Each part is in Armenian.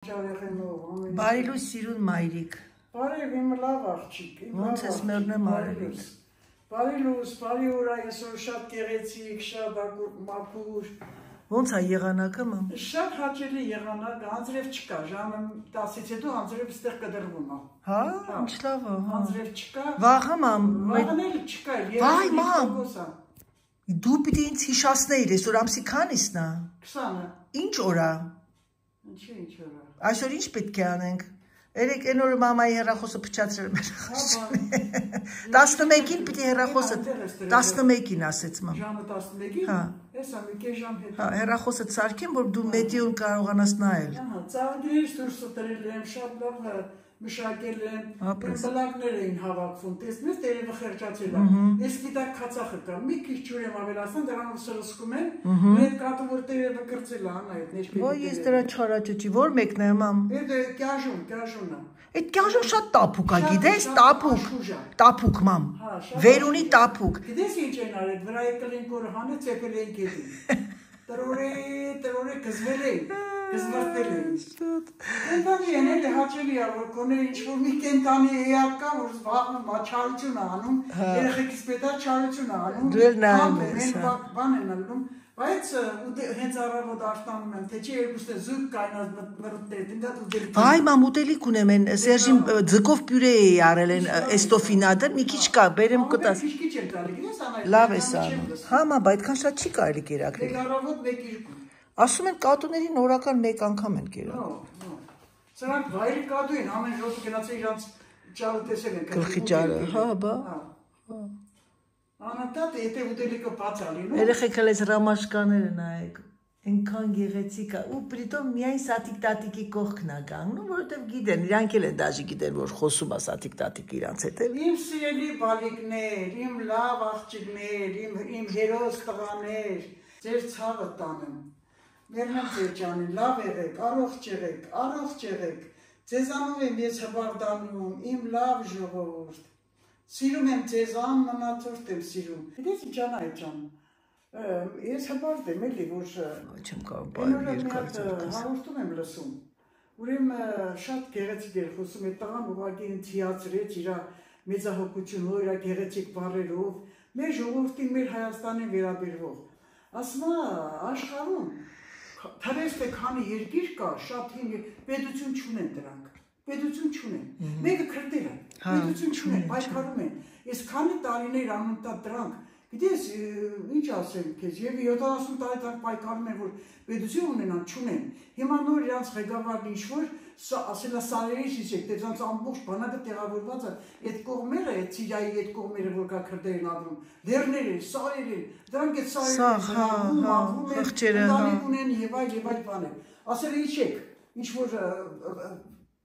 Բարի լույս սիրուն մայրիկ։ Բարև իմ լավ աղջիկ։ Ոնց ես մեռնեմ արևից։ Բարի լույս, բարի օր այսօր շատ գեղեցիկ, շատ մաքուր։ Ոնց է եղանակը մամ։ Շատ հաճելի եղանակ, անձրև չկա, ժամը 10-ից հետո անձրև ստեղ կդրվում է։ Հա, ինչ լավ է, հա։ Անձրև չկա։ Վաղը մամ։ Վաղն էլ չկա, Վայ մամ։ Դու պիտի ինձ հիշացնեիր, այսօր ամսի քանիսն է։ 20-ը։ Ինչ օր է։ Ինչ օր է։ Այսօր ինչ պետք է անենք։ Երեք այն օրը մամայի հեռախոսը փչացրել մեր հեռախոսը։ 11-ին պիտի հեռախոսը 11-ին ասեց մամ։ Ժամը 11-ին։ Հա։ Հեսա մի կես ժամ հետ։ Հա, հեռախոսը ցարկեմ, որ դու մեդիոն կարողանաս նայել։ Ահա, ծաղրերից դուրս տրել եմ, շատ լավ մշակել եմ, բլակներ էին հավաքվում, տեսնես տերևը խեղճացել է, ես գիտակ քացախը կա, մի քիչ ջուր եմ ավելացնում, դրանով սրսկում են, ու այդ կատու որ տերևը կրծել է, անա այդ ներքևի։ Ոյ ես դրա չարաճճի, որ մեկն է մամ։ Այդ կյաժուն է։ Այդ կյաժուն շատ տափուկ է, գիտես, տափուկ մամ, վերունի տափուկ։ Գիտես ինչ են արել, վրայի կլինքորը հանեց, եկել են գետին, տրորե կզվել էին, կզվրտել էին։ Կենտանի են էլի հաճելի է, որ կոնե ինչ-որ մի կենտանի էակ կա, որ զբաղվում է, չարություն է անում, երեխեքից պետա չարություն է անում, դու էլ նայում ես, հա։ Բան են անում, բայց հենց առավոտ աշտանում եմ, թե չի երկուստ է զույգ կայնած մրտներ, դինգատ ուտելիք։ Վայ մամ ուտելիք ունեմ են, Սերժին ձկով պյուրե էի արել են էստոֆինադը, մի քիչ կա, բերեմ կտաս։ Քիչ եմ տալի, գիտես անայ։ Լավ ես անում։ Հա մամ, այդքան շատ չի կարելի կերակրել։ Մեկ առավոտ, մեկ երկու։ Ասում են կատուներին օրական մեկ անգամ են կերակրել։ Սրանք վայրի կատու են, ամեն ժողովուրդ գնացել իրանց ճարը տեսել են։ Գլխի ճարը, հա, բա։ Անատատ եթե ուտելիքը բաց ալին։ Երեխեք էլ այս ռամաշկաները նայեք, այնքան գեղեցիկ է, ու պրիտոմ միայն սատիկ-տատիկի կողքն է կանգնում, որովհետև գիտեն, իրանք էլ են դաժի գիտեն, որ խոսում է սատիկ-տատիկը իրանց հետ էլ։ Իմ սիրելի բալիկներ, իմ լավ աղջիկներ, իմ հերոս տղաներ, ձեր ցավը տանեմ։ Մերնեմ ձեր ջանին, լավ եղեք, առողջ եղեք, ձեզանով եմ ես հբարդանում, իմ լավ ժողովուրդ, սիրում եմ ձեզ, անմնացորդ եմ սիրում, գիտես ինչ անա այդ ջան, ես հբարդ եմ էլի, որ չեմ կարող բայր երկարծել հարորդում եմ լսում, ուրեմ շատ գեղեցիկ էր խոսում, այդ տղան ուղղակի ինձ հիացրեց իրա մեծահոգությունով, իրա գեղեցիկ բառերով, մեր ժողովրդին, մեր Հայաստանին վերաբերվող, ասում է աշխարհում Թերես թե քանի երկիր կա, շատ հին պետություն չունեն դրանք, պետություն չունեն, մեկը քրդեր են, պետություն չունեն, պայքարում են, ես քանի տարիներ անունտա դրանք, գիտես ինչ ասեմ քեզ, եւ 70 տարի դրանք պայքարում են, որ պետություն ունենան, չունեն, հիմա նոր իրանց ղեկավարն ինչ-որ ասելա սարերից իսեք, դրանց ամբողջ բանակը տեղավորված է, այդ կողմերը, այդ Սիրիայի այդ կողմերը, որ կա քրդերն ապրում, լեռներ են, սարեր են, դրանք այդ սարերն բաներ, ասել է իչեք, ինչ-որ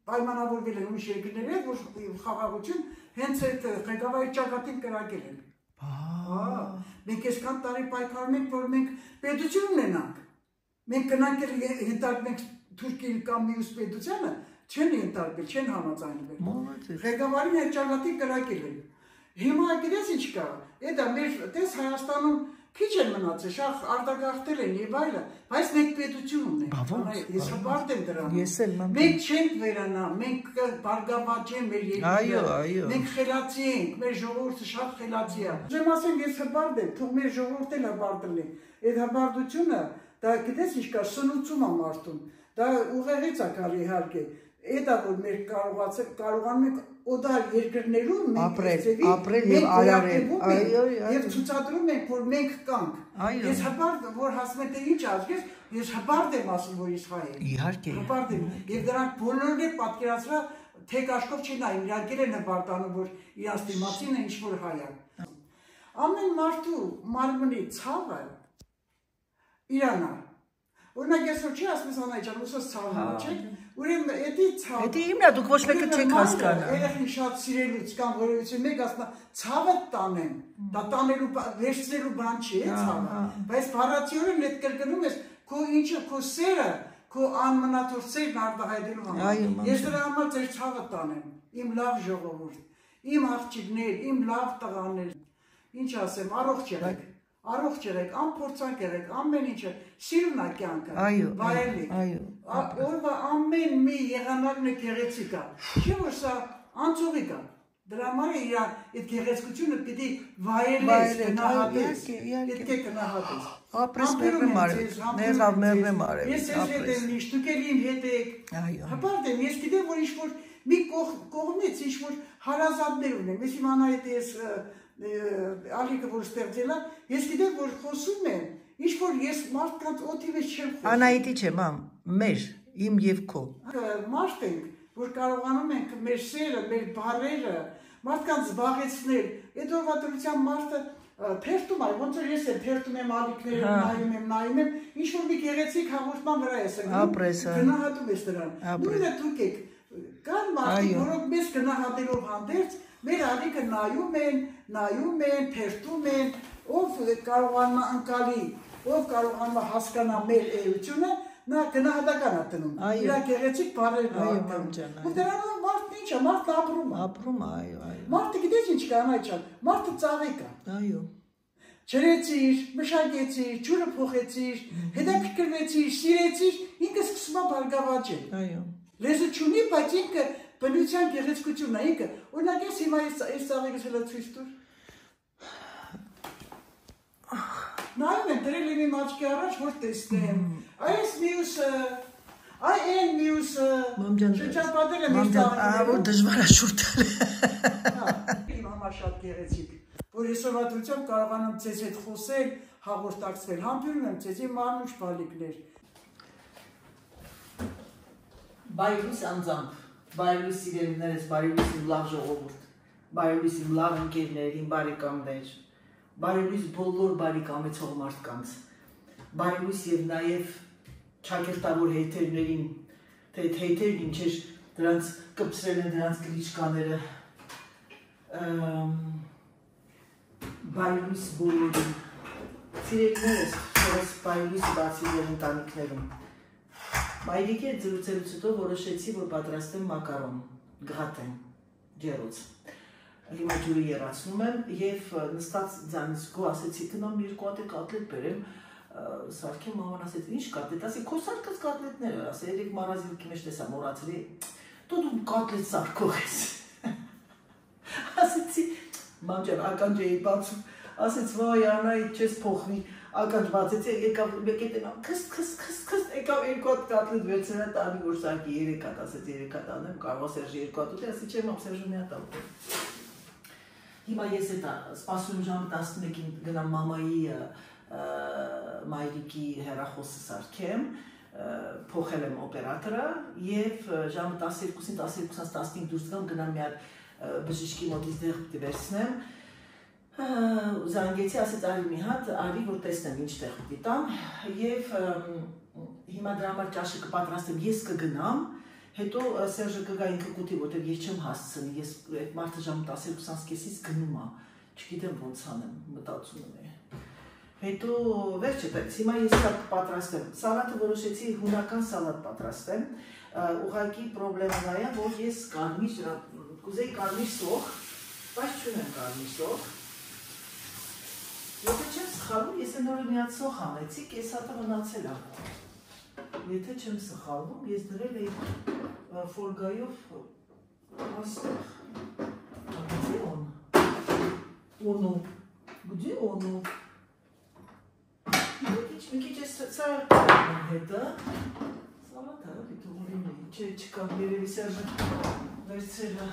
պայմանավորվել են ուրիշ երկրների հետ, որ խաղաղություն հենց այդ ղեկավարի ճակատին կրակել են։ Մենք այսքան տարի պայքարում ենք, որ մենք պետություն ունենանք, մենք գնանք հետարկենք Թուրքիան կամ մյուս պետությանը, չեն ենթարկվել, չեն համաձայնվել։ Ղեկավարին այդ ճակատին կրակել են։ Հիմա գիտես ինչ կա, դա մեր տես Հայաստանում քիչ են մնացել, շատ արտագաղթել են եւ այլը, բայց մենք պետություն ունենք։ Ես հպարտ եմ դրան։ Մենք չենք վերանա, մենք բարգավաճ ենք մեր երկիրը։ Մենք խելացի ենք, մեր ժողովուրդը շատ խելացի է։ Ջեմ ասեմ, ես հպարտ եմ, թող մեր ժողովուրդը էլ հպարտ լինի։ Այդ հպարտությունը, դա գիտես ինչ կա, սնուցում է մարդուն։ Դա ուղեղից է գալի իհարկե։ Էդա որ մեր կարողանում ենք օդար երկրներում մենք ապրել եւ արարել, եւ ցուցադրում ենք որ մենք կանք։ Ես հպարտ որ ասում եմ թե ինչ ասես, ես հպարտ եմ ասում որ ես հայ եմ։ Իհարկե։ Հպարտ եմ եւ դրանք բոլորն է պատկերացրա թե կաշկով չի նայում, իրանք են հպարտանում որ իրանց դիմացին է ինչ որ հայ է։ Ամեն մարդու մարմնի ցավը իրանա։ Օրինակ ես որ չի ասում ես անայ ջան, ուսած ցավը չէ։ Ուրեմն էդի ցավ։ Էդի իմն է, դուք ոչ մեկը չեք հասկանում։ Երեխին շատ սիրելուց կամ որևիցե մեկ ասնա ցավը տանեմ։ Դա տանելու վերցնելու բան չի, ցավը։ Բայց բառացիորեն այդ կրկնում ես քո ինչը քո սերը, քո անմնացող սերն արտահայտելու համար։ Ես դրա համար ձեր ցավը տանեմ։ Իմ լավ ժողովուրդ, իմ աղջիկներ, իմ լավ տղաներ։ Ինչ ասեմ, առողջ եղեք։ առողջ եղեք, անփորձանք եղեք, ամեն ինչը սիրուն է կյանքը, վայելեք։ Օրվա ամեն մի եղանակն է գեղեցիկ է։ Չէ՞ որ սա անցողիկ է։ Դրա համար իր այդ գեղեցկությունը պիտի վայելես, գնահատես, պետք է գնահատես։ Ապրես մերնեմ արել, նեղավ մերնեմ արել։ Ես ես հետ եմ միշտ, դուք էլ իմ հետ եք։ Հպարտ եմ, ես գիտեմ, որ ինչ-որ մի կողմից ինչ-որ հարազատներ ունեմ, ես իմանա հետ ես ալիքը, որ ստեղծել է, ես գիտեմ, որ խոսում եմ, ինչ-որ ես մարդկանց օդի մեջ չեմ խոսում։ Անահիտի չեմ, մեր, իմ և քո։ Մարդ ենք, որ կարողանում ենք մեր սերը, մեր բառերը, մարդկանց զբաղեցնել, այդ օրվա դրության մարդը թերթում է, ոնց որ ես եմ թերթում եմ ալիքները, նայում եմ, ինչ-որ մի գեղեցիկ հաղորդման վրա ես ընկնում, գնահատում ես նրան։ Նույնը դուք եք, կան մարդիկ, որոնք մեզ գնահատելով հանդերձ, մեր ալիքը նայում են, թերթում են, ով կարողանում է ընկալի, ով կարողանում է հասկանա մեր էությունը, նա գնահատական է տնում, իր գեղեցիկ բառերն է տնում։ Ու դրանով մարդն ինչ է, մարդն ապրում է։ Ապրում է, այո։ Մարդը գիտես ինչ կա, անայջան, մարդը ծաղիկ է։ Այո։ Ջրեցիր, մշակեցիր, ջուրը փոխեցիր, հետաքրքրվեցիր, սիրեցիր, ինքը սկսում է բարգավաճել։ Այո։ Լեզու չունի, բայց ինքը բնության գեղեցկությունն է, ինքը։ Օրինակ ես հիմա այս ծաղիկս հելա ցույց տուր։ Նայում եմ, դրել եմ իմ աչքի առաջ, որ տեսնեմ։ Այս մյուսը, այն մյուսը, շրջապատել եմ այս ծաղիկները։ Որ դժվար է շուրտել։ Իմ համար շատ գեղեցիկ, որ այսօրվա դրությամբ կարողանամ ձեզ հետ խոսել, հաղորդակցվել, համբերում եմ ձեզ իմ մանուշ բալիկներ։ Բայրույս անձամբ, բայրույս սիրելիներս, բայրույս իմ լավ ժողովուրդ, բայրույս իմ լավ ընկերներ, իմ բարեկամներ, բայրույս բոլոր բարեկամեցող մարդկանց, բայրույս և նաև ճակերտավոր հեյթերներին, թե հեյթերն ինչ էր, դրանց կպսրել են դրանց գրիչկաները, բայրույս բոլորին, սիրելիներս, որս բայրույս բացի և ընտանիքներում, Մայրիկի հետ զրուցելուց հետո որոշեցի, որ պատրաստեմ մակարոն, գղատեմ, ջերոց։ Հիմա ջուրը եռացնում եմ և նստած ձանից գո ասեցի, գնամ երկու հատ կատլետ բերեմ, սարքեմ մաման ասեց, ինչ կատլետ, ասի, քո սարքած կատլետներ էր, ասի, երեք մարազիլքի մեջ տեսա մորացրի, դու կատլետ սարքող ես։ Ասեցի, մամ ջան, ականջ էի բացում, ասեց, վայ, Անահիտ, չես փոխվի, ականջ բացեցի, եկավ մեկ է տենամ, քս, եկավ երկու հատ կատլետ վերցնա տանի, որ սարքի երեք հատ, ասեց երեք հատ անեմ, կարող Սերժի երկու հատ ուտի, ասի չեմ, Սերժը մի հատ ուտի։ Հիմա ես էտա սպասում ժամը 11-ին գնամ մամայի մայրիկի հեռախոսը սարքեմ, փոխել եմ օպերատորը և ժամը 12-ին 12-15 դուրս գամ գնամ մի հատ բժիշկի մոտից դեղ պիտի վերցնեմ, զանգեցի, ասեց արի մի հատ, արի, որ տեսնեմ ինչ տեղ պիտի տամ և հիմա դրա համար ճաշը կպատրաստեմ, ես կգնամ, հետո Սերժը կգա ինքը կուտի, որտեղ ես չեմ հասցնի, ես այդ մարդը ժամը 12:30-ից գնում է, չգիտեմ ոնց անեմ, մտածում եմ։ Հետո վերջը տենց, հիմա ես շատ կպատրաստեմ, սալատը որոշեցի հունական սալատ պատրաստեմ, ուղղակի պրոբլեմը նա է, որ ես կուզեի կարմիր սոխ, բայց չունեմ կարմիր սոխ, եթե չեմ սխալվում, ես են օրը մի հատ սոխ անեցի, կես հատը մնացել է։ Եթե չեմ սխալվում, ես դրել էի ֆոլգայով աստեղ, գդի օնու, մի քիչ ես ծարակում հետը, սալատ է, դիտողորին էի, չկա, երևի Սերժը վերցրել է։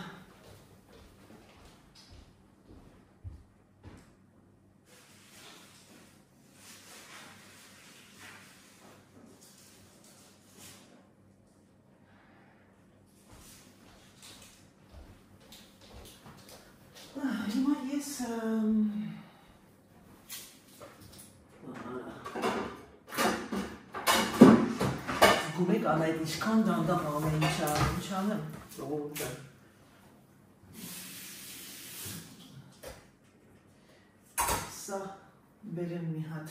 Հիմա ես զգում եք Անահիտ ինչքան դանդաղ ամեն ինչ անեմ, ժողովուրդը։ Սա բերեմ մի հատ։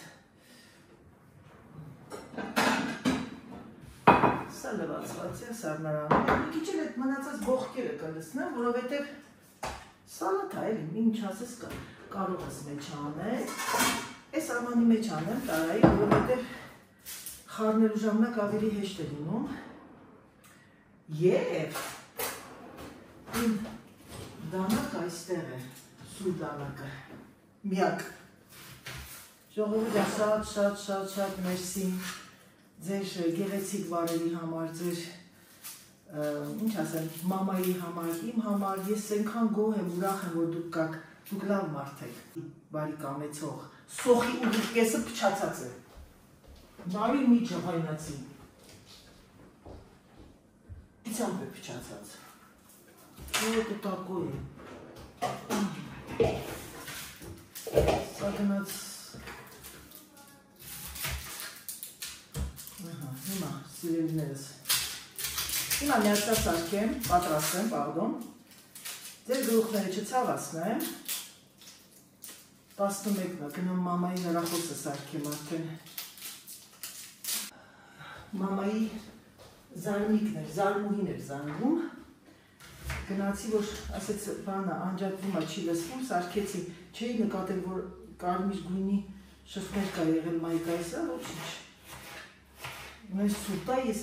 Սա լվացված է, սառնարանում։ Մի քիչ էլ այդ մնացած բողկերը կլցնեմ, որովհետև սալատ է, ինչ ասես կարող ես մեջ անել, Այս ամանի մեջ անեմ տարայի, որովհետև խառնելու ժամանակ ավելի հեշտ է լինում։ Եվ իմ դանակը այստեղ է, սուր դանակը, միակ։ Ժողովուրդ շատ մերսի ձեր գեղեցիկ վարերի համար, ձեր ինչ ասեմ, մամայի համար, իմ համար, ես այնքան գոհ եմ, ուրախ եմ, որ դուք կաք, դուք լավ մարդ եք, բարի կամեցող, սոխի ուղիղ կեսը փչացած է, բարի մի ջղայնացի, իցամբ է փչացած, որոտը տակո է, սա գնաց, հիմա, սիրելիներս, հիմա միացա սարքեմ, պատրաստեմ, պարդոն, ձեր գլուխները չցավացնեմ, 11-ն գնամ մամայի հեռախոսը սարքեմ արդեն, մամայի զարմիկն էր, զարմուհին էր զանգում, գնացի, որ ասեց բանը անջատվում է, չի լսվում, սարքեցի, չէի նկատել, որ կարմիր գույնի շրթներ կա եղել մայկայիսը, ոչինչ, Ես սուրտա, ես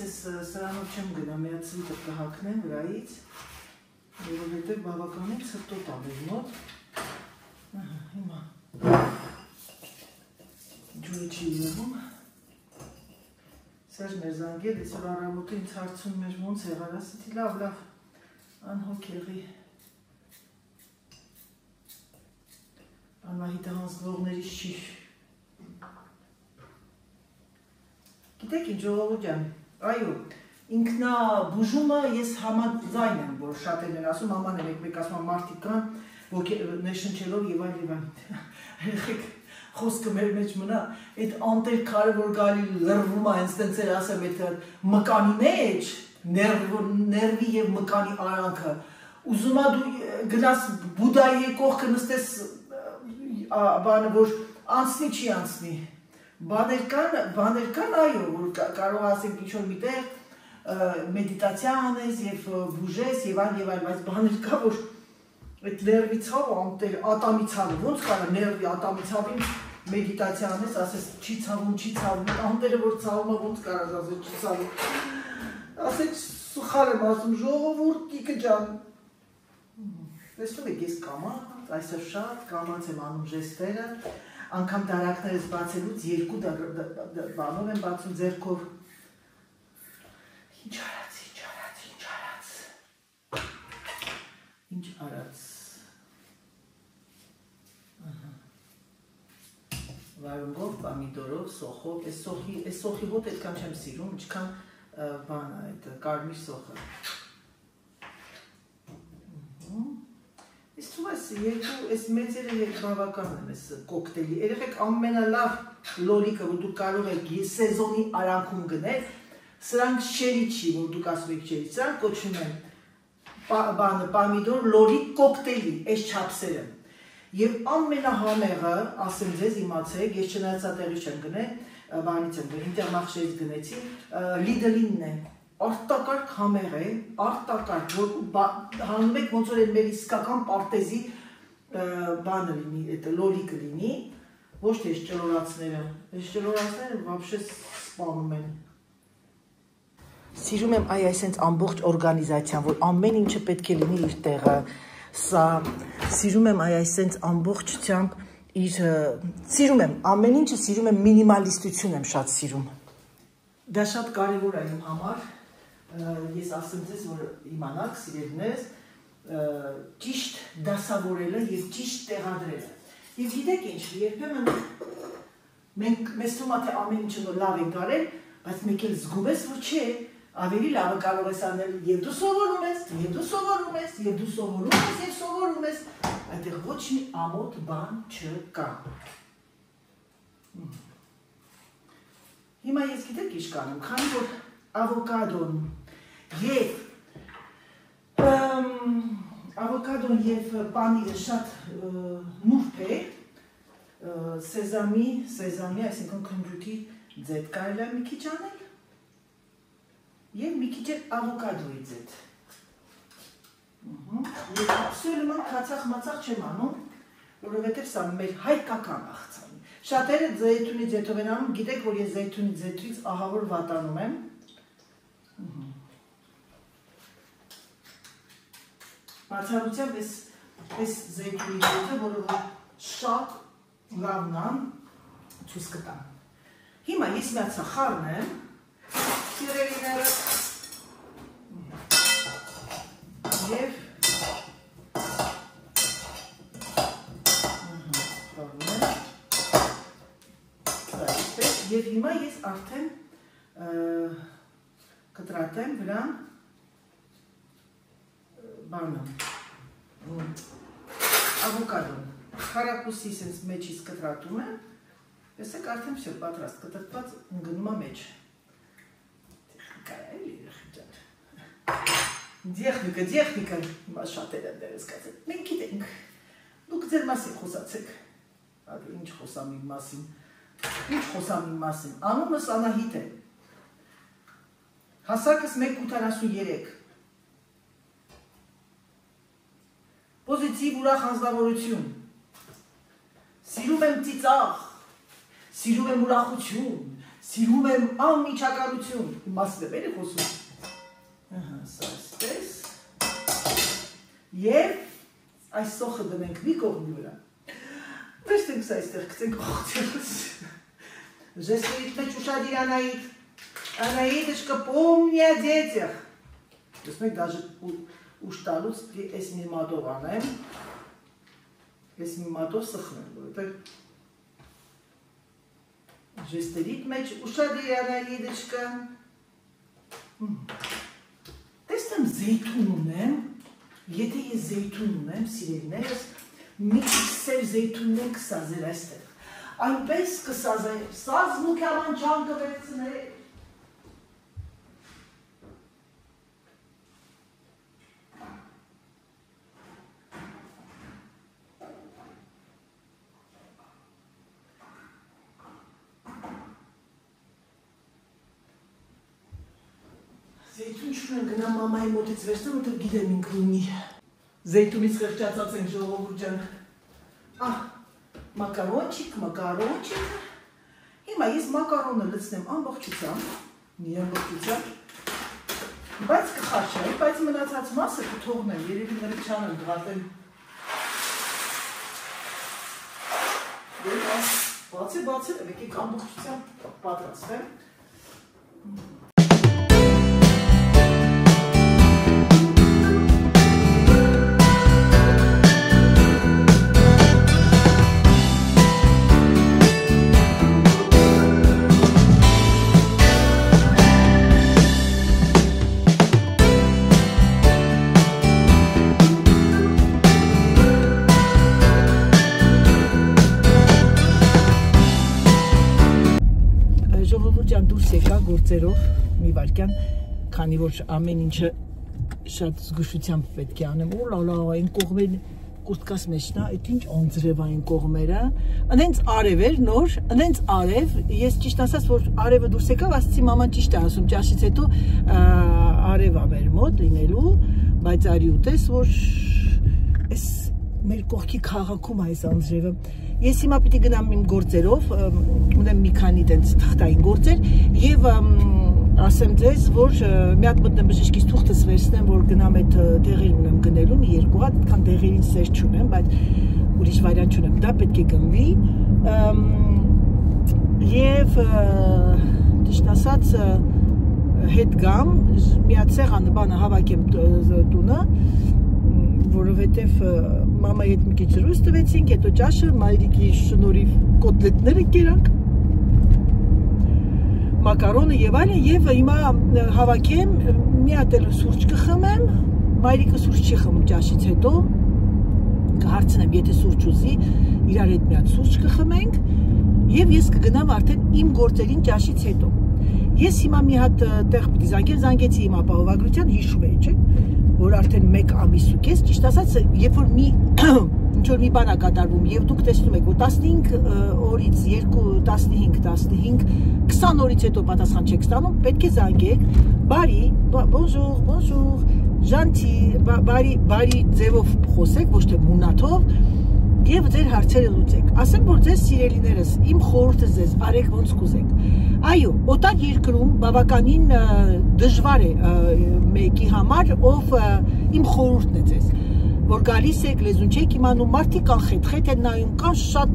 սրանով չեմ գնա, միացրիտը կհակնեմ վրայից, որովհետև բավականին ցրտոտ ամեր մոտ, հիմա, ջուրը չի եղում, Սերժ մեր զանգել, ես որ առավոտը ինձ հարցում մեր ոնց եղար, ասեցի լավ, անհոգ եղի, Անահիտը հանձնողներից չի, Գիտեք ինչ ժողովուրդ ջան, այո, ինքնաբուժումը ես համաձայն եմ, որ շատերն են ասում, աման է մեկ ասում մարդիկ կան, ներշնչելով եւ այլ, երեխեք խոսքը մեր մեջ մնա, այդ անտեր քարը, որ գալի լրվում է, հենց տենց էր ասեմ, այդ մկանի մեջ, ներվի եւ մկանի արանքը, ուզում է դու գնաս Բուդայի կողքը նստես, բանը, որ անցնի չի անցնի, Բաներ կան, այո, որ կարող ասենք ինչ-որ միտեղ մեդիտացիա անես և բուժես և այլ, բայց բաներ կա, որ այդ ներվի ցավը, ատամի ցավը, ոնց կարա ներվի ատամի ցավին մեդիտացիա անես, ասես չի ցավում, անտերը որ ցավում է, ոնց կարաս ասես չի ցավում, ասես սխալ եմ ասում, ժողովուրդ կիկը ջան, տեսնում եք ես կամած, այսօր շատ կամած եմ անում ժեստերը, Անգամ դարակներս բացելուց երկու բանով եմ բացում ձերքով, ինչ արած, վարունգով, պամիդորով, սոխով, այս սոխի հոտ այդքան չեմ սիրում, ինչքան բան այդ կարմիր սոխը, Ես թվում ես մեծերը բավական եմ ես կոկտելի, երեխեք ամենալավ լորիկը, որ դուք կարող եք սեզոնի արանքում գնել, սրանք շերի չի, որ դուք ասում եք շերի, սրանք կոչում են պամիդոր լորիկ կոկտելի, այս չապսերը, և ամենահամեղը, ասեմ ձեզ իմացեք, ես չնայացատեղի չեմ գնել, բանից եմ գնել, ինտերմախշերից գնեցի, լիդլինն է, արտակարգ համեղ է, արտակարգ, որ հանում եք ոնց որ մեր իսկական պարտեզի բանը լինի, լորիկը լինի, ոչ թե ես ճլորացները վաբշե սպանում են։ Սիրում եմ այ այսենց ամբողջ օրգանիզացիան, որ ամեն ինչը պետք է լինի իր տեղը, սա, սիրում եմ այ այսենց ամբողջությամբ սիրում եմ, ամեն ինչը սիրում եմ, մինիմալիստություն եմ շատ սիրում։ Դա շատ կարևոր է իմ համար, ես ասեմ ձեզ, որ իմանաք, սիրելիներս, ճիշտ դասավորելը և ճիշտ տեղադրելը։ Եվ գիտեք ինչ, երբեմն մեզ թվում է, թե ամեն ինչը լավ ենք արել, բայց մեկ էլ զգում ես, որ չէ, ավելի լավը կարող ես անել և դու սովորում ես, և դու սովորում ես, և դու սովորում ես, և սովորում ես, այդտեղ ոչ մի ամոթ բան չկա։ Հիմա ես գիտեք ինչ կանեմ, քանի որ ավոկադոն և պանիրը շատ նուրբ է, սեզամի, այսինքն քնջութի ձետ կարելի է մի քիչ անել և մի քիչ էլ ավոկադոյի ձետ։ Ես աբսոլյուտորեն քացախ-մացախ չեմ անում, որովհետև սա մեր հայկական աղցան է։ Շատերը զեյթունի ձեթով են անում, գիտեք, որ ես զեյթունի ձեթից ահավոր վատանում եմ։ Բացառությամբ այս զեյթունի ձեթը, որը շատ լավն է, ցույց կտամ։ Հիմա ես միացա խառնեմ, սիրելիները, և Եվ հիմա ես արդեն կտրատեմ վրան բանը, ավոկադոն, խարակուսի սենց մեջից կտրատում եմ, եսեք արդեն վսյո պատրաստ կտրտված ընգնում է մեջ։ Տեխնիկա, հիմա շատեր են դերս կացեք, մենք գիտենք, դուք ձեր մասին խոսացեք, ինչ խոսամ իմ մասին, Ինչ խոսամ իմ մասին, անունս Անահիտ է, հասակս 1.83, պոզիտիվ ուրախ անձնավորություն, սիրում եմ ծիծաղ, սիրում եմ ուրախություն, սիրում եմ անմիջականություն, իմ մասին է բերի խոսում, սա այսպես, և այս սոխը դնենք մի կողմի վրա, Վերջենք սա այստեղ կծենք ողջերս, Ժեսվերիտ մեջ ուշադիր Անահիտ, Անահիտышка, помни о детях. Տեսնեք, դաժը ուշ տալուց ես մի մատով անեմ, ես մի մատով սխնեմ, որովհետև Ժեսվերիտ մեջ ուշադիր Անահիտышка. Տեսնեմ զեյթուն ունեմ, եթե ես զեյթուն ունեմ, սիրելիներս, մի քիչ զեյթուններ կսազեր այստեղ, այնպես կսազեր, սազմուկ ամանջան կվերցներ, զեյթուն չունեն գնամ մամայի մոտից վերցնեմ, որտեղ գիտեմ ինքը ունի, զեյթունից խեղճացած ենք ժողովուրդ ջան, մակարոնչիկ, հիմա ես մակարոնը լցնեմ ամբողջությամբ, մի ամբողջությամբ, բայց կխաշեմ, բայց մնացած մասը կթողնեմ, երևի նրիչան եմ դղատեմ, բացի, եկեք ամբողջությամբ պատրաստվեմ, գործերով մի վարկյան, քանի որ ամեն ինչը շատ զգուշությամբ պետք է անեմ, լալա, այն կողմեր կուրտկաս մեջնա, այդ ինչ անձրև այն կողմերը, ընենց արև էր, նոր, ընենց արև, ես ճիշտ ասած, որ արևը դուրս եկավ, ասացի մաման ճիշտ է ասում, ճաշից հետո արև ա մեր մոտ լինելու, բայց արի ուտես, որ այս մեր կողքի քաղաքում այս անձրևը, ես հիմա պիտի գնամ իմ գործերով, ունեմ մի քանի տենց թղթային գործեր և ասեմ ձեզ, որ մի հատ մտնեմ բժիշկից թուղթս վերցնեմ, որ գնամ այդ դեղեր ունեմ գնելու, մի երկու հատ, այդքան դեղերին սեր չունեմ, բայց ուրիշ վարյան չունեմ, դա պետք է գնվի և ճիշտ ասած հետ գամ, մի հատ սեղանը բանը հավաքեմ տունը, որովհետև մամայի հետ մի քիչ զրույց տվեցինք, հետո ճաշը, մայրիկի շնորհիվ կոտլետները կերանք, մակարոնը եւ այլն, եւ հիմա հավաքեմ, մի հատ էլ սուրճ կխմեմ, մայրիկը սուրճ չի խմում ճաշից հետո, կհարցնեմ, եթե սուրճ ուզի, իրար հետ մի հատ սուրճ կխմենք, եւ ես կգնամ արդեն իմ գործերին ճաշից հետո։ Ես հիմա մի հատ տեղ պիտի զանգեցի իմ ապահովագրության, հիշում էի, չէ՞, որ արդեն 1 ամիս ու կես, ճիշտ ասած, երբ որ ինչ-որ մի բան է կատարվում և դուք տեսնում եք, որ 15 օրից 2, 20 օրից հետո պատասխան չեք ստանում, պետք է զանգեք, բարի, bonjour, gentil, բարի ձևով խոսեք, ոչ թե մունաթով, եւ ձեր հարցերը լուծեք։ Ասեմ, որ ձեզ սիրելիներս, իմ խորհուրդը ձեզ, արեք ոնց կուզեք։ Այո, օտար երկրում բավականին դժվար է մեկի համար, ով իմ խորհուրդն է ձեզ, որ գալիս եք, լեզուն չեք իմանում, մարդիկ կան խետ են նայում, կան շատ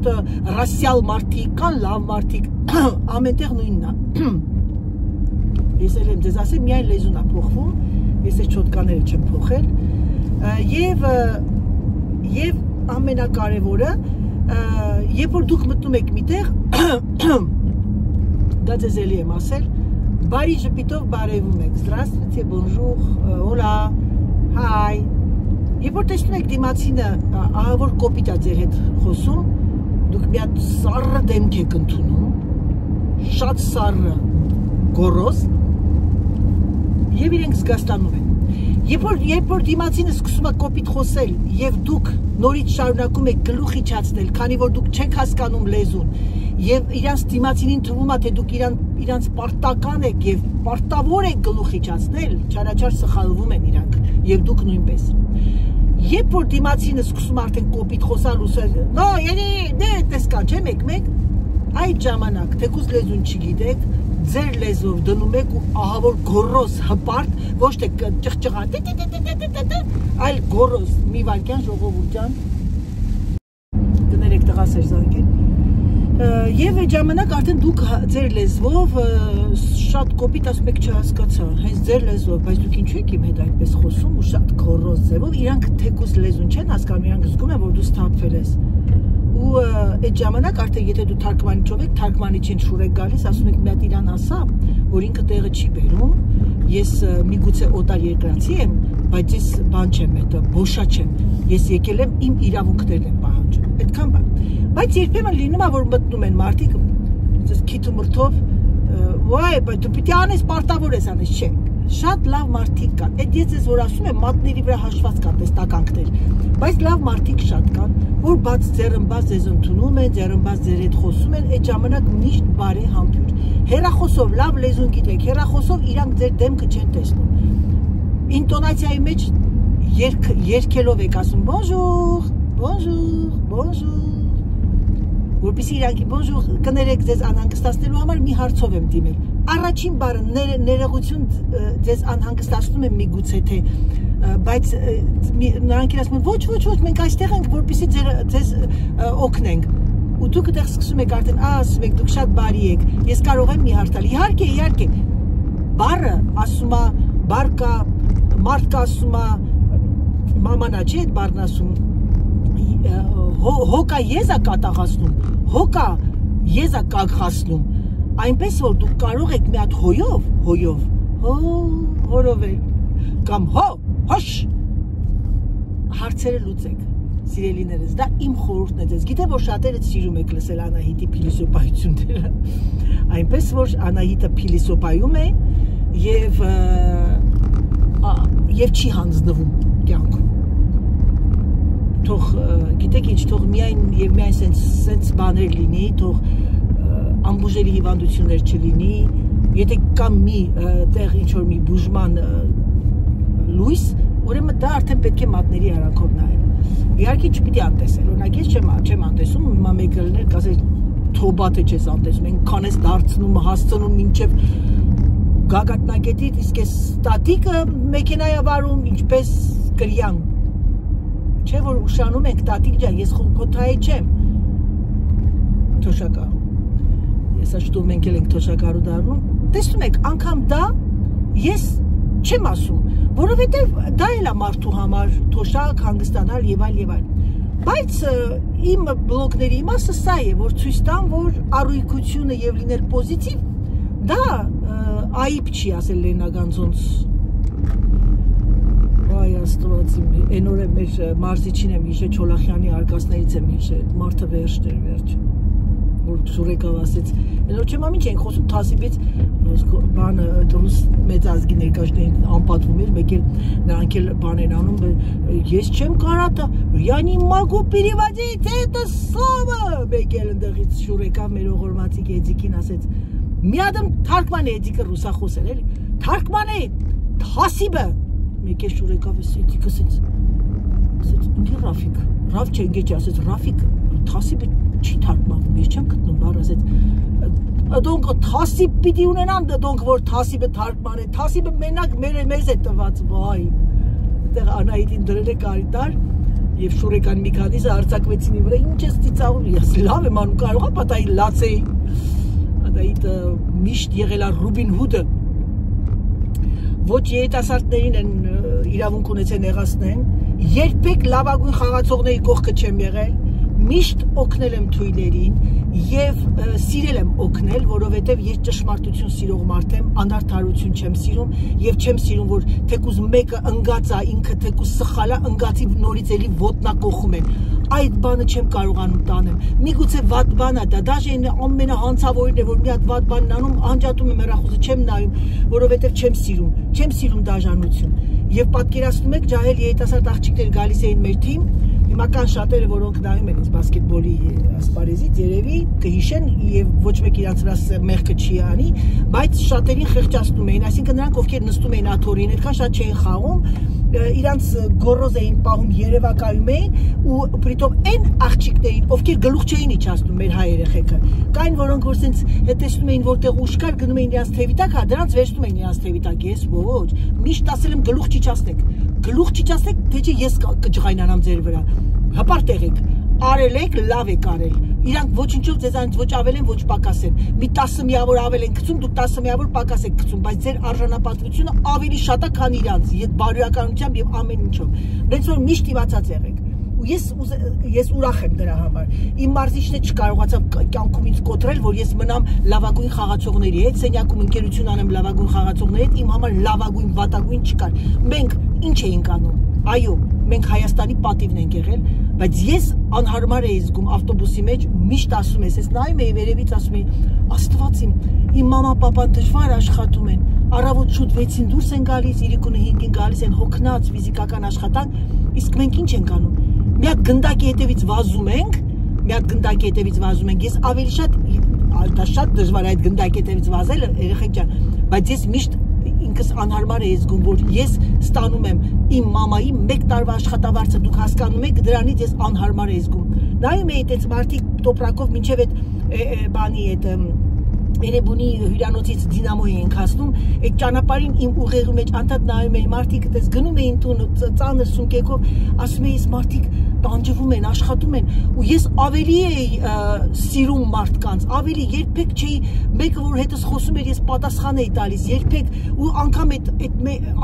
ռասիալ մարդիկ, կան լավ մարդիկ, ամենտեղ նույնն է։ Ես էլ եմ ձեզ ասեմ, միայն լեզուն է փոխվում, ես այս չոտկաները չեմ փոխել, եւ ամենակարևորը, երբ որ դուք մտնում եք միտեղ, դա ձեզ էլի եմ ասել, բարի ժպիտով բարևում եք, здравствуйте, bonjour, hola, hi, երբ որ տեսնում եք դիմացինը, ահավոր կոպիտ է ձեր հետ խոսում, դուք մի հատ սառը դեմք եք ընդունում, շատ սառը գոռոզ, եւ իրենք զգաստանում են։ Երբ որ դիմացինը սկսում է կոպիտ խոսել եւ դուք նորից շարունակում եք գլուխ իջացնել, քանի որ դուք չեք հասկանում լեզուն եւ իրանց դիմացինին թվում է թե դուք իրանց պարտական եք եւ պարտավոր եք գլուխ իջացնել, չարաչար սխալվում են իրանք եւ դուք նույնպես։ Երբ որ դիմացինը սկսում արդեն կոպիտ խոսալ ու նո, դե տեսքան չէ մեկ, այդ ժամանակ թեկուզ լեզուն չգիտեք, ձեր լեզվով դնում եք ու ահավոր գոռոզ հպարտ, ոչ թե ճղճղա, այլ գոռոզ, մի վայրկյան ժողովուրդ ջան, կներեք տղաս էր զանգել, եւ այդ ժամանակ արդեն դուք ձեր լեզվով շատ կոպիտ ասում եք չհասկացա, հենց ձեր լեզվով, բայց դուք ինչու եք իմ հետ այդպես խոսում ու շատ գոռոզ ձևով, իրանք թեկուզ լեզուն չեն հասկանում, իրանք զգում են, որ դու սթափվել ես։ Ու այդ ժամանակ արդեն եթե դու թարգմանիչով եք, թարգմանիչին շուր եք գալիս, ասում եք մի հատ իրան ասա, որ ինքը տեղը չի բերում, ես միգուցե օտար երկրացի եմ, բայց ես բան չեմ հետո, բոշա չեմ, ես եկել եմ իմ իրավունքներն եմ պահանջում, այդքան բան։ Բայց երբեմն լինում է, որ մտնում են մարդիկ, քիթումրթով, վայ, բայց դու պիտի անես, պարտավոր ես անես, չէ։ Շատ լավ մարդիկ կան, այդ ես ձեզ որ ասում եմ, մատների վրա հաշված կան տեստականքներ, բայց լավ մարդիկ շատ կան, որ բաց ձեռնբաց ձեզ ընդունում են, ձեռնբաց ձեր հետ խոսում են, այդ ժամանակ միշտ բարի համբույր։ Հեռախոսով լավ լեզուն գիտեք, հեռախոսով իրանք ձեր դեմքը չեն տեսնում։ Ինտոնացիայի մեջ երգելով եք ասում bonjour, bonjour, bonjour։ Որպեսզի իրանք bonjour կներեք ձեզ անհանգստացնելու համար մի հարցով եմ դիմել։ Առաջին բառը ներողություն ձեզ անհանգստացնում եմ միգուցե թե, բայց նրանք ասում են ոչ, մենք այստեղ ենք, որպեսզի ձեզ օգնենք։ Ու դուք այդտեղ սկսում եք արդեն, ասում եք, դուք շատ բարի եք, ես կարող եմ մի հարց տալ։ Իհարկե, բառը ասում է, բարկա, մարդկա ասում է, մամանա չէ այդ բառն ասում, հոկա եզա կատաղացնում, հոկա եզա կագխացնում, այնպես որ դուք կարող եք մի հատ հոյով, հորովել, կամ հոշ, հարցերը լուծեք, սիրելիներս, դա իմ խորհուրդն է ձեզ, գիտեմ, որ շատերը սիրում եք լսել Անահիտի փիլիսոփայությունները, այնպես որ Անահիտը փիլիսոփայում է եւ չի հանձնվում կյանքում։ Թող, գիտեք ինչ, թող միայն սենց բաներ լինի, թող ամբուժելի հիվանդություններ չլինի, եթե կա մի տեղ ինչ-որ մի բուժման լույս, ուրեմն դա արդեն պետք է մատների արանքով նայել։ Իհարկե չպիտի անտեսել, օրինակ ես չեմ անտեսում, հիմա մեկը լիներ, կասեր թոբատը չես անտեսում, այնքան ես դարձնում, հասցնում մինչև գագաթնակետից, իսկ այս տատիկը մեքենայ է վարում, ինչպես կրյան։ Չէ որ ուշանում ենք, տատիկ ջան, ես քոթայի չեմ։ Թոշակառու։ Ես աշտով մենք էլ ենք թոշակառու դառնում։ Տեսնում եք, անգամ դա ես չեմ ասում, որովհետև դա էլ է մարդու համար թոշակ, հանգստանալ եւ այլ։ Բայց իմ բլոգների իմաստը սա է, որ ցույց տամ, որ առույգությունը եւ լինել պոզիտիվ, դա այիբ չի ասել Լենագանձոնց։ Այ աստված իմ, այն օրը մեր մարզիչին եմ հիշել, Չոլախյանի արկածներից եմ հիշել, մարդը վերջներ, որ Շուրեկավ ասեց, այն որ չեմ ամին չենք խոսում Թասիբից, բանը ռուս մեծ ազգի ներկայացներին անպատվում էր, մեկ էլ նրանք էլ բան են անում, ես չեմ կարա, я не могу переводить это слово, մեկ էլ ընդեղից Շուրեկավ մեր ողորմածիկ Էդիկին ասեց, մի ադամ թարգման է Էդիկը ռուսախոս էր, էլի, թարգման է Թասիբը, մեկ էլ Շուրեկավ էս Էդիկը ասեց ինձ Ռաֆիկ, Ռաֆ չէ, ինձ ասեց Ռաֆիկ, թասիբը չի թարգմանվում, ես չեմ գտնում բառ, ասեց դոնք թասիբ պիտի ունենան, դոնք որ թասիբը թարգմանեն, թասիբը մենակ մեզ է տված, վայ, այդտեղ Անահիտին դրել է կարիտար եւ շուրեկան մի քանիսը արձակվեցին իմ վրա, ինչ ես ծիծաղում, ես լավ եմ անում, կարող եմ պատահի լացեի, Անահիտը միշտ եղել է Ռուբին Հուդը, ոչ երիտասարդներին են իրավունք ունեցել նեղացնեն, երբեք լավագույն խաղացողների կողքը չեմ եղել, միշտ օգնել եմ թույներին եւ սիրել եմ օգնել, որովհետեւ ես ճշմարտություն սիրող մարդ եմ, անարդարություն չեմ սիրում եւ չեմ սիրում, որ թեկուզ մեկը ընկած է, ինքը թեկուզ սխալ է, ընկածի նորից էլի ոտնակոխում են։ Այդ բանը չեմ կարողանում տանել։ Միգուցե վատ բան է դա, դաժե ամենահանցավորին է, որ մի հատ վատ բան անում, անջատում եմ հեռախոսը, չեմ նայում, որովհետեւ չեմ սիրում դաժանություն։ Եվ պատկերացնում եք, ջահել երիտասարդ աղջիկներ գալիս էին մեր թիմ, հիմա կան շատերը, որոնք նայում են ինձ բասկետբոլի ասպարեզից, երևի կհիշեն եւ ոչ մեկ իրանց վրա մեղքը չի անի, բայց շատերին խեղճացնում էին, այսինքն նրանք ովքեր նստում էին աթոռին, այդքան շատ չէին խաղում, իրանց գորոզ էին պահում, երևակայում էին ու պրիտոմ այն աղջիկներին, ովքեր գլուխ չէին իջացնում մեր հայ երեխեքը, կային որոնք որ սենց հետեսնում էին որտեղ ուշ կար, գնում էին իրանց թևի տակ, հա դրանց վերցնում էին իրանց թևի տակ, ես ոչ, միշտ ասել եմ գլուխ չիջացնեք, թե չէ ես կջղայնանամ ձեր վրա, հպարտ եղեք, արել եք, լավ եք արել, իրանք ոչինչով ձեզանից ոչ ավել են, ոչ պակաս են, մի 10 միավոր ավել են գցում, դուք 10 միավոր պակաս եք գցում, բայց ձեր արժանապատվությունը ավելի շատ է, քան իրանց, բարոյականությամբ եւ ամեն ինչով, նենց որ միշտ իմացած եղեք, ու ես ուրախ եմ դրա համար, իմ մարզիչն չկարողացավ կյանքում ինձ կոտրել, որ ես մնամ լավագույն խաղացողների հետ, սենյակում ընկերություն անեմ լավագույն խաղացողների հետ, իմ համար լավագույն վատագույն չկար, մենք ինչ էինք անում, այո, մենք Հայաստանի պատիվն ենք եղել, բայց ես անհարմար էի զգում ավտոբուսի մեջ, միշտ ասում ես նայում էի վերևից ասում էի, Աստված իմ մամա պապան դժվար աշխատում են, առավոտ շուտ 6-ին դուրս են գալիս, 3-5-ին գալիս են հոգնած ֆիզիկական աշխատանք, իսկ մենք ինչ ենք անում։ Մի հատ գնդակի հետևից վազում ենք, ես ավելի շատ դժվար այդ գնդակի հետևից վազել, երեխեք ջան, բայց ես միշտ ինքս անհարմար էի զգում, որ ես ստանում եմ իմ մամայի 1 տարվա աշխատավարձը, դուք հասկանում եք, դրանից ես անհարմար էի զգում։ Նայում էի այդպես մարդիկ տոպրակով մինչև այդ բանի այդ Երևանի հյուրանոցից դինամո էինք հասնում, այդ ճանապարհին իմ ուղեղի մեջ անդադ նայում էի, մարդիկ այդպես գնում էին տուն, ծանր սունկեկով, ասում էի, մարդիկ տանջվում են, աշխատում են, ու ես ավելի էի սիրում մարդկանց, ավելի երբեք չէի, մեկը որ հետս խոսում էր, ես պատասխան էի տալիս, երբեք, ու անգամ այդ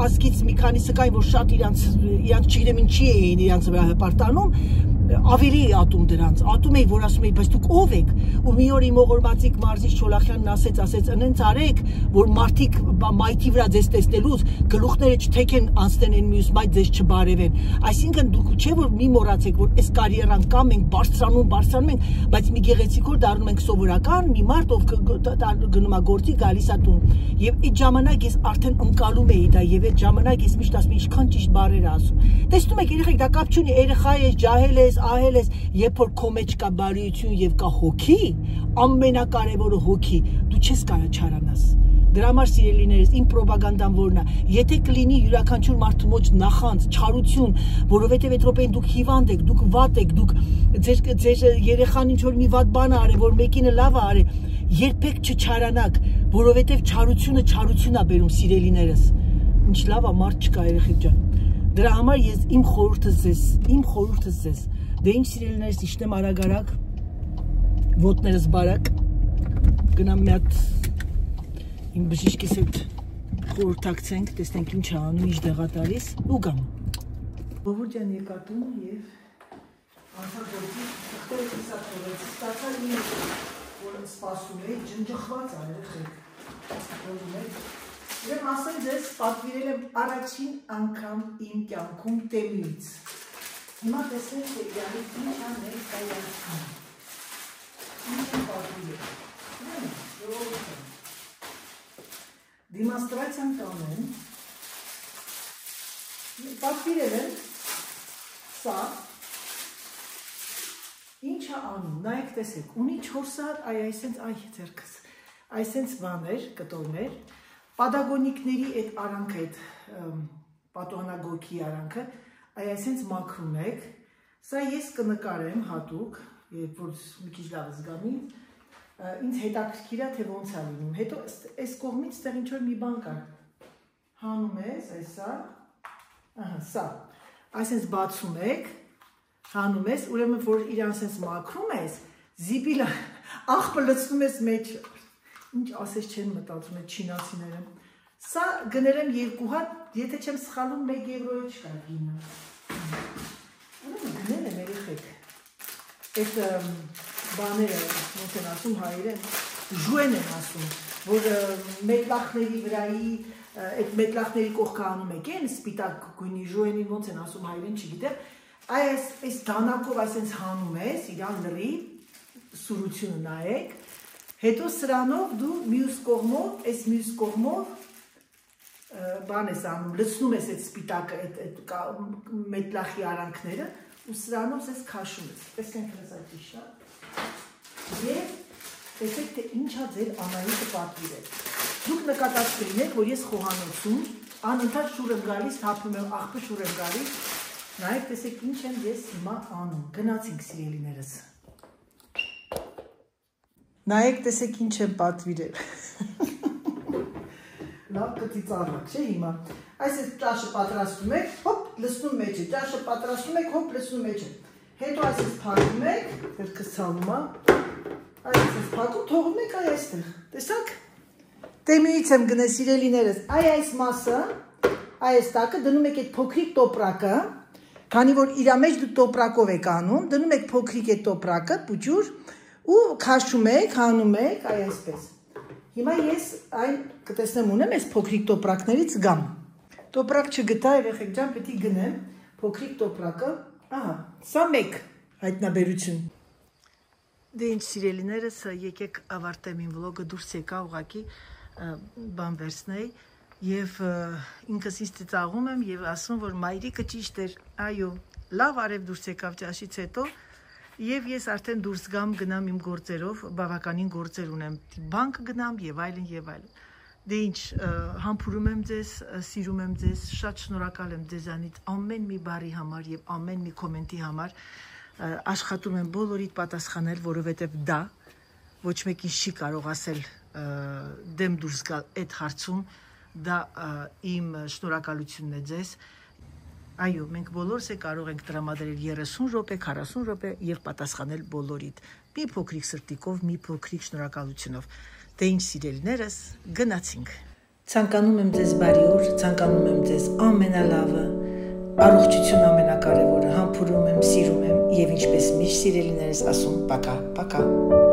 ազգից մի քանիսը կային, որ շատ իրանց չգիտեմ ինչի էին իրանց վրա հպարտանում, ավելի էի ատում դրանց, ատում էի, որ ասում էի, բայց դուք ով եք, ու մի օր իմ ողորմածիկ մարզիչ Չոլախյանն ասեց, ընենց արեք, որ մարդիկ մայթի վրա ձեզ տեսնելուց գլուխները չթեքեն անցնեն են մյուս մայթ ձեզ չբարևեն, այսինքն դուք չէ որ մի մոռացեք, որ այս կարիերան կա, մենք բարձրանում ենք, բայց մի գեղեցիկ օր դառնում ենք սովորական, մի մարդ ով գնում է գործի, գալիս է տուն, եւ այդ ժամանակ ես արդեն ընկալում էի դա, եւ այդ ժամանակ ես միշտ ասում էի, ինչքան ճիշտ բառեր ասում, տեսնում եք երեխեք, դա կապ չունի, երեխա ես, ջահել ես, ահել ես, երբ որ քո մեջ կա բարիություն եւ կա հոգի, ամենակարևորը հոգի, դու չես կարա չարանաս։ Դրա համար սիրելիներս, իմ պրոպագանդան որն է, եթե կլինի յուրաքանչյուր մարդու մոտ նախանց, չարություն, որովհետեւ այդ րոպեին դուք հիվանդ եք, դուք վատ եք, դուք ձեր երեխան ինչ որ մի վատ բան արի, որ մեկինը լավ է արի, երբեք չչարանաք, որովհետեւ չարությունը չարություն է բերում սիրելիներս։ Ինչ լավ է, մարդ չկա երեխեք ջան։ Դրա համար ես իմ խորհուրդս ձեզ, դե ինչ սիրելիներս իջնեմ արագ, ոտներս բարակ, գնամ մի հատ իմ բժիշկիս հետ խորհրդակցենք, տեսնենք ինչ է անում, ինչ դեղա տալիս ու գամ։ Բոհուր ջան եկա տուն եւ անցագործի թղթերը կիսա թողեց, ստացա ինձ, որ սպասում էի, ջնջխված ա երեխեք, Ուրեմն ասեմ ձեզ, պատվիրել եմ առաջին անգամ իմ կյանքում Տեմից։ Հիմա տեսնենք, թե իրանից ինչ անել կայացնում։ Ինչ եմ պատվիրել։ Դիմաստրացիան կանեմ։ Պատվիրել եմ սա։ Ինչ է անում, նայեք տեսեք, ունի 4 սաատ, այսենց, ձերքս, այսենց բաներ, կտորներ, Պադագոնիկների այդ արանքը, այդ պատուհանագորքի արանքը, Այ այսենց մաքրում եք, սա ես կնկարեմ հատուկ, երբ որ մի քիչ լավ զգամ ինձ հետաքրքիր է թե ոնց է լինում, հետո այս կողմից ստեղ ինչ-որ մի բան կա, հանում ես, այսա, սա, այսենց բացում եք, հանում ես, ուրեմն որ իրան սենց մաքրում ես, զիպիլը աղբը լցնում ես մեջ, ինչ ասես չեն մտածում է չինացիները, սա գներեմ 2 հատ, եթե չեմ սխալում 1 եվրոյի չկա գինը, գնել եմ երեխեք, այդ բաները, ոնց են ասում հայերեն, ժուեն են ասում, որ մետլախների վրայի, այդ մետլախների կողքը անում եք են, սպիտակ գույնի ժուենին ոնց են ասում հայերեն չգիտեմ, այս դանակով այսենց հանում ես, իրան լրի, սուրությունը նայեք, հետո սրանով դու մյուս կողմով, այս մյուս կողմով բան ես անում, լցնում ես այդ սպիտակը, այդ մետլախի արանքները ու սրանով ես քաշում ես, տեսնենք հենց այդ իշա և տեսեք թե ինչա ձեր Անահիտը պատվիրել, դուք նկատած կլինեք, որ ես խոհանոցում անընդհատ շուր եմ գալիս, թափում եմ աղբը շուր եմ գալիս, նայեք տեսեք ինչ եմ ես հիմա անում, գնացինք սիրելիներս, նայեք տեսեք ինչ եմ պատվիրել, լավ կտից առակ չէ հիմա, այս է ճաշը պատրաստում եք, հոպ լցնում մեջ է, ճաշը պատրաստում եք, հոպ լցնում մեջ է, հետո այս ես փակում եք, վերքս ցալում այս ես փակում, թողում եք այ այստեղ, տեսակ, տեմյուից եմ գնել սիրելիներս, այս մասը, այս տակը դնում եք այդ փոքրիկ տոպրակը, քանի որ իրա մեջ դու տոպրակով եք անում, դնում եք փոքրիկ այդ տոպրակը, պուջուր, ու քաշում եք, հանում եք, այ այսպես, հիմա ես այն կտեսնեմ ունեմ, այս փոքրիկ տոպրակներից գամ, տոպրակ չգտա, երեխեք ջան, պետք է գնեմ, փոքրիկ տոպրակը, ահա, սա մեկ հայտնաբերություն, դե ինչ սիրելիներս, եկեք ավարտեմ իմ վլոգը, դուրս եկա ուղղակի բան վերցնեի և ինքս ինձ ծիծաղում եմ և ասում, որ մայրիկը ճիշտ էր, այո, լավ արև դուրս եկավ ճաշից հետո և ես արդեն դուրս գամ գնամ իմ գործերով, բավականին գործեր ունեմ, բանկ գնամ և այլն և այլն։ Դե ինչ, համբուրում եմ ձեզ, սիրում եմ ձեզ, շատ շնորհակալ եմ ձեզանից ամեն մի բառի համար և ամեն մի կոմենտի համար, աշխատում եմ բոլորիդ պատասխանել, որովհետև դա ոչ մեկին չի կարող ասել դեմ դուրս գալ այդ հարցում, դա իմ շնորհակալությունն է ձեզ, այո, մենք բոլորս կարող ենք տրամադրել 30 րոպե, 40 րոպե և պատասխանել բոլորիդ, մի փոքրիկ սրտիկով, մի փոքրիկ շնորհակալությունով, դե ինչ սիրելիներս, գնացինք, ցանկանում եմ ձեզ բարի օր, ցանկանում եմ ձեզ ամենալավը, առողջություն ամենակարևորը, համբուրում եմ, սիրում եմ և ինչպես միշտ սիրելիներս ասում, պակա, պակա։